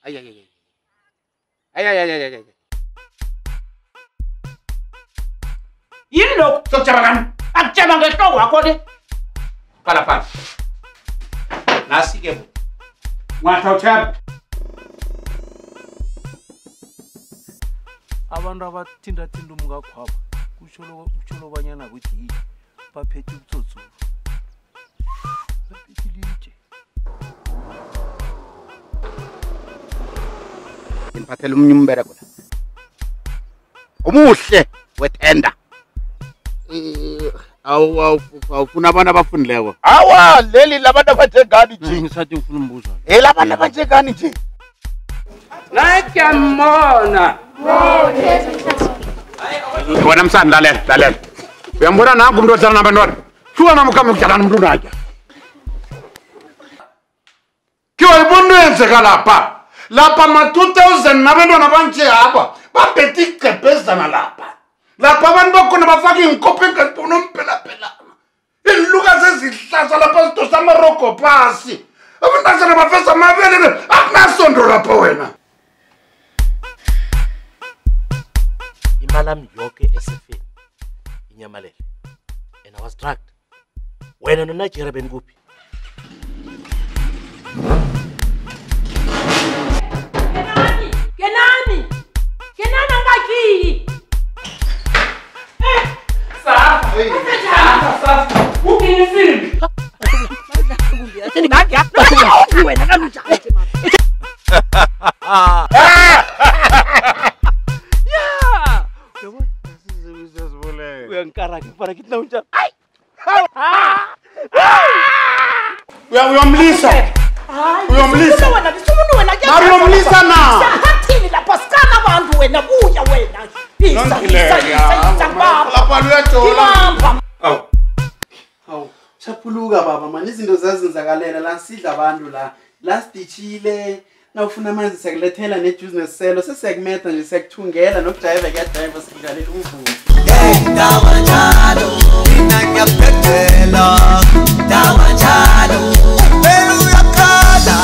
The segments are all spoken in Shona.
Ay. Yini lokho sokucabangana? Akucabanga ngehloko wakho le. Qala phansi. Nasi ke bo. Ngwatha uthaba. Abantu abathinta umkakhwapha kutsho banyana kuthi baphethe ubutsotsi. Baphethe litshe. Ngiphathela umbereko la. Umuhle wethenda. Awufuna abantu abafundileko. Awa leli labantu abanjengani nje. Ngisathi ngifuna umbuzo. Labantu abanjengani nje. Nakyambona. Wena msana lalela. Uyambona nangu umuntu odlala nabantwana. Shuka namukame ukudlala nomuntu nakhe. Kiyo ibona yenzeka lapha. Lapha ma 2000 nabantwana banje hapa. Baphethe iqhebhezana lapha. Lapha abantu bakhona bafaka inkopo engantona umphela. Iluka zezihlahla lapha sidosa amaroko phasi. Abantwana bafesa amabele akunasondo lapha wena. Imalami yonke esefeni inyamalele and I was drugged. Wena no Nigeria benikuphi? Kenani ngakhi. Sasa. Ukinisini. Wena kanjani mama? Uyangikara ngifana kithi nawunjani? Uyamlisa. Uyomlisa wena, umuntu wena ke. Mariyomlisa na. Sahathini lapha sikana abantu wena buya wena. Isa baba. Lapha luyajola. Hawu, chaphuluka baba man, izinto zazenzakalela la sidla abantu la. Last dichile, nawufuna amanzi siyakulethela nejuice neselo, sesiyakumeda nje siyakuthungela nokujive kuyajive sikudlalela umvumo. Dawa njalo, mina ngiyaphetela. Dawa njalo, phela uyakhala.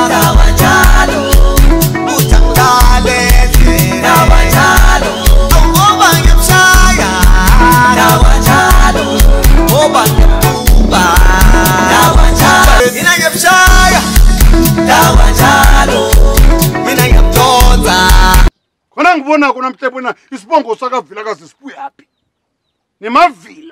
Dawa njalo, utangale. Dawa njalo, ngoba ngiyamshaya. Dawa njalo, ngoba ngiyambuba. Dawa njalo, mina ngiyamshaya. Dawa njalo, mina ngiyamdonsa. Khona ngibona kuna mhlebona isibongo sakavila kaze sibuya phi. Nemavila